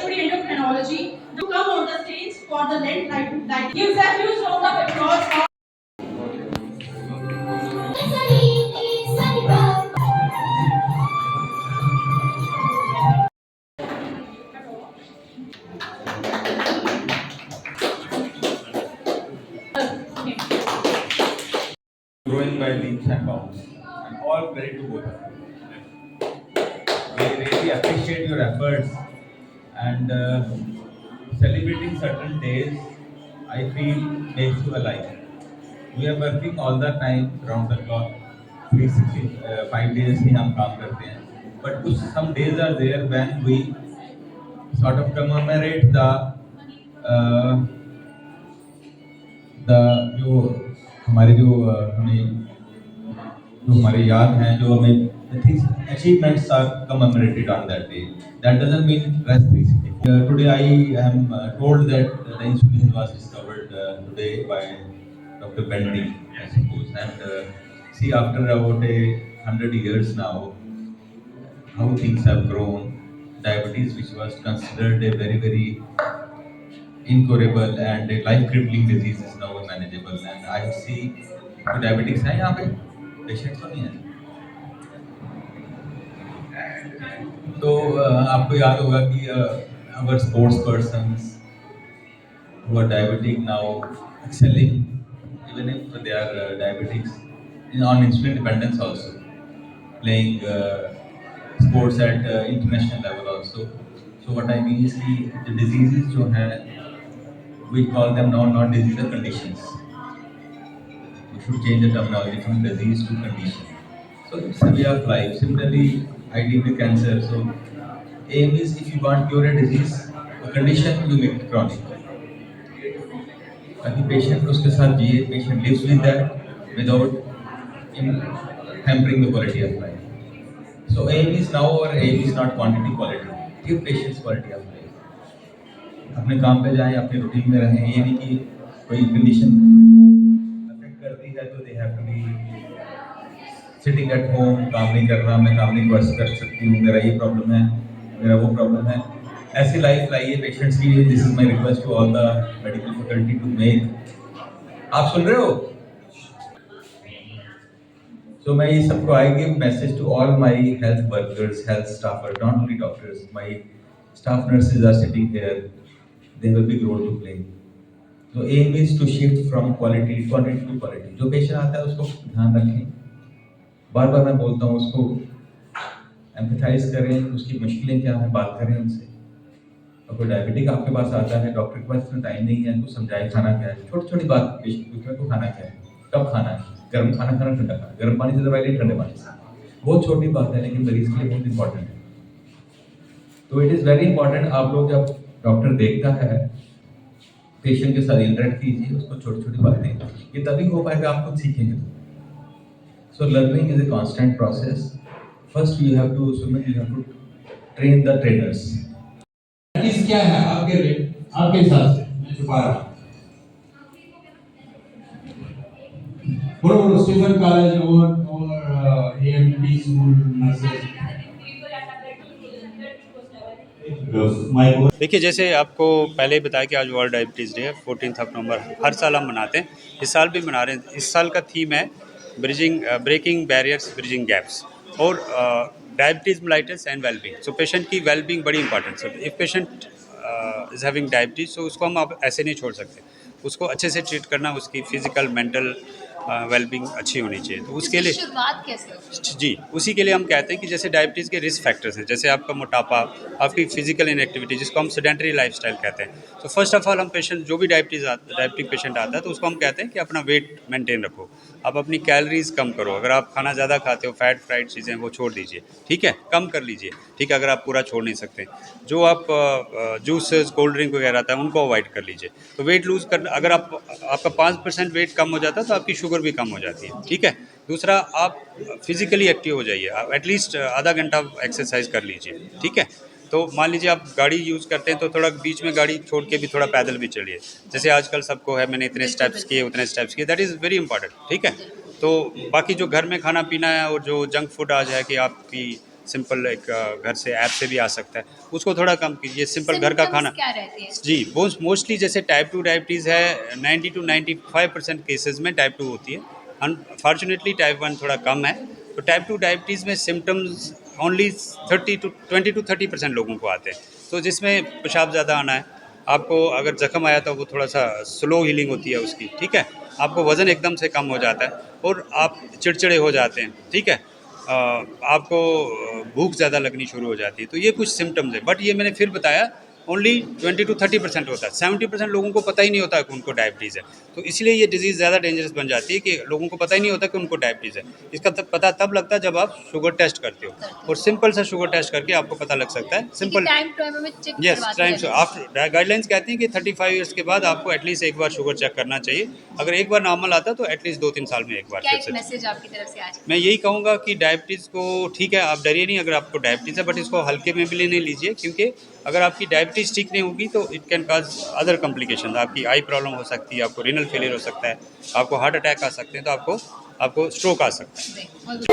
HOD Endocrinology to come on the stage for the late night. Gives a huge round of applause. Growing by leaps and bounds, and all credit to both of you. We really appreciate your efforts and celebrating certain days. I feel makes you alive. We are working all the time, round the clock, 365 days ही हम काम करते हैं. But कुछ some days are there when we sort of commemorate uh, the जो हमारे जो हमें जो हमारे याद हैं जो हमें achievements are commemorated on that day. That doesn't mean rest 360. Today I am told that the insulin was discovered today by Dr. Bendy, I suppose. And see, after about 100 years now, how things have grown. Diabetes, which was considered a very, very incurable and a life-crippling disease, is now manageable. And I see तो diabetics हैं यहाँ पे patients तो नहीं हैं. तो आपको याद होगा कि our sports persons who are diabetic now excelling, even if they are diabetics, on insulin dependence also, playing sports at international level also. So what I mean is the diseases जो हैं, we call them now not disease, but conditions. We should change the terminology from disease to condition. So it's a way of life. Similarly, I deal with cancer. So aim is if you want cure a disease, a condition, you make it chronic. ताकि patient उसके साथ जिए, patient lives with that without hampering the quality of life. So aim is now our aim is not quantity, quality. Give patients quality of life. अपने काम पे जाएं, अपने routine में रहें. ये नहीं कि कोई कंडीशन अफेक्ट करती है तो they have to be sitting at home, काम नहीं कर रहा, मैं काम नहीं कर सकती हूँ, मेरा ये प्रॉब्लम है, मेरा वो प्रॉब्लम है. ऐसी लाइफ लाइए पेशेंट्स की. This is my request to all the medical faculty to make. आप सुन रहे हो? So मैं ये सबको I give message to all my health workers, health staffer, not only doctors. My staff nurses are sitting here. They have a big role to play. So aim is to shift from quality to quality. जो patient आता है उसको ध्यान रखें. बार बार मैं बोलता हूँ उसको एम्पैथाइज करें, उसकी मुश्किलें क्या हैं, बात करें उनसे. और कोई डायबिटिक आपके पास आता है, डॉक्टर के पास इतना टाइम नहीं है तो समझाए खाना क्या है. छोटी छोटी बात पेशेंट पूछे तो खाना क्या है, कब खाना है, गर्म खाना खाना, ठंडा खाना, गर्म पानी से दवाई लें, ठंडे पानी से. बहुत छोटी बात है लेकिन मरीज के लिए बहुत इंपॉर्टेंट है. तो इट इज़ वेरी इंपॉर्टेंट. आप लोग जब डॉक्टर देखता है, पेशेंट के साथ इंटरेक्ट कीजिए, उसको छोटी छोटी बातें. ये तभी हो पाएगा आप खुद सीखेंगे. So learning is a constant process. First you have to train the trainers. किस क्या है आपके हिसाब से? मैं छुपा रहा हूँ. बड़े स्टीफन कॉलेज और AMD स्कूल नर्सेज. देखिए, जैसे आपको पहले ही बताया कि आज वर्ल्ड डायबिटीज़ डे है, 14 नवंबर. हर साल हम मनाते हैं, इस साल भी मना रहे हैं. इस साल का थीम है ब्रेकिंग बैरियर्स, ब्रिजिंग गैप्स, और diabetes, mellitus and wellbeing. So patient की वेलबींग बड़ी इंपॉर्टेंट है. If patient is having diabetes, तो उसको हम अब ऐसे नहीं छोड़ सकते. उसको अच्छे से ट्रीट करना, उसकी फिजिकल मेंटल वेलबींग अच्छी होनी चाहिए. तो उसके लिए शुरुआत कैसे? जी, उसी के लिए हम कहते हैं कि जैसे डायबिटीज़ के रिस्क फैक्टर्स हैं, जैसे आपका मोटापा, आपकी फिजिकल इनएक्टिविटी, जिसको हम सेडेंटरी लाइफस्टाइल कहते हैं. तो फर्स्ट ऑफ ऑल हम पेशेंट, जो भी डायबिटिक पेशेंट आता है, तो उसको हम कहते हैं कि अपना वेट मेंटेन रखो, आप अपनी कैलोरीज कम करो. अगर आप खाना ज़्यादा खाते हो, फैट फ्राइड चीज़ें, वो छोड़ दीजिए, ठीक है, कम कर लीजिए, ठीक है. अगर आप पूरा छोड़ नहीं सकते, जो आप जूसेस, कोल्ड ड्रिंक वगैरह आता है, उनको अवॉइड कर लीजिए. तो वेट लूज़ करना, अगर आपका 5% वेट कम हो जाता है तो आपकी शुगर भी कम हो जाती है, ठीक है. दूसरा, आप फिजिकली एक्टिव हो जाइए, आप एटलीस्ट आधा घंटा एक्सरसाइज कर लीजिए, ठीक है. तो मान लीजिए आप गाड़ी यूज़ करते हैं तो थोड़ा बीच में गाड़ी छोड़ के भी थोड़ा पैदल भी चलिए. जैसे आजकल सबको है, मैंने इतने स्टेप्स किए, उतने स्टेप्स किए, दैट इज़ वेरी इंपॉर्टेंट, ठीक है. तो बाकी जो घर में खाना पीना है और जो जंक फूड आज है कि आपकी सिंपल एक घर से ऐप से भी आ सकता है, उसको थोड़ा कम कीजिए। सिंपल घर का Symptoms खाना क्या रहते हैं? जी, मोस्टली जैसे टाइप 2 डायबिटीज़ है 90 टू 95% केसेस में टाइप 2 होती है। अनफॉर्चुनेटली टाइप 1 थोड़ा कम है। तो टाइप 2 डायबिटीज़ में सिम्टम्स ओनली 20 टू 30% लोगों को आते हैं। तो जिसमें पेशाब ज़्यादा आना है, आपको अगर ज़ख्म आया तो वो थोड़ा सा स्लो हीलिंग होती है उसकी, ठीक है? आपको वज़न एकदम से कम हो जाता है और आप चिड़चिड़े हो जाते हैं, ठीक है? आपको भूख ज़्यादा लगनी शुरू हो जाती है। तो ये कुछ सिम्टम्स है, बट ये मैंने फिर बताया ओनली 20 टू 30% होता है। 70% लोगों को पता ही नहीं होता कि उनको डायबिटीज़ है। तो इसलिए ये डिज़ीज़ ज़्यादा डेंजरस बन जाती है कि लोगों को पता ही नहीं होता कि उनको डायबिटीज़ है। इसका पता तब लगता है जब आप शुगर टेस्ट करते हो, और सिंपल सा शुगर टेस्ट करके आपको पता लग सकता है। सिंपल टाइम टू टाइम हमें चेक यस, करवाते टाइम से रहना आप गाइडलाइंस कहते हैं कि 35 ईयर्स के बाद आपको एटलीस्ट एक बार शुगर चेक करना चाहिए। अगर एक बार नॉर्मल आता है तो एटलीस्ट 2-3 साल में एक बार क्या फिर एक से। मैसेज आपकी तरफ से आज? मैं यही कहूँगा कि डायबिटीज़ को ठीक है, आप डरिए नहीं अगर आपको डायबिटीज़ है, बट इसको हल्के में भी नहीं लीजिए, क्योंकि अगर आपकी डायबिटीज़ ठीक नहीं होगी तो it can cause other complication. आपकी आई प्रॉब्लम हो सकती है, आपको रीनल फेलियर हो सकता है, आपको हार्ट अटैक आ सकते हैं, तो आपको स्ट्रोक आ सकता है। बहुत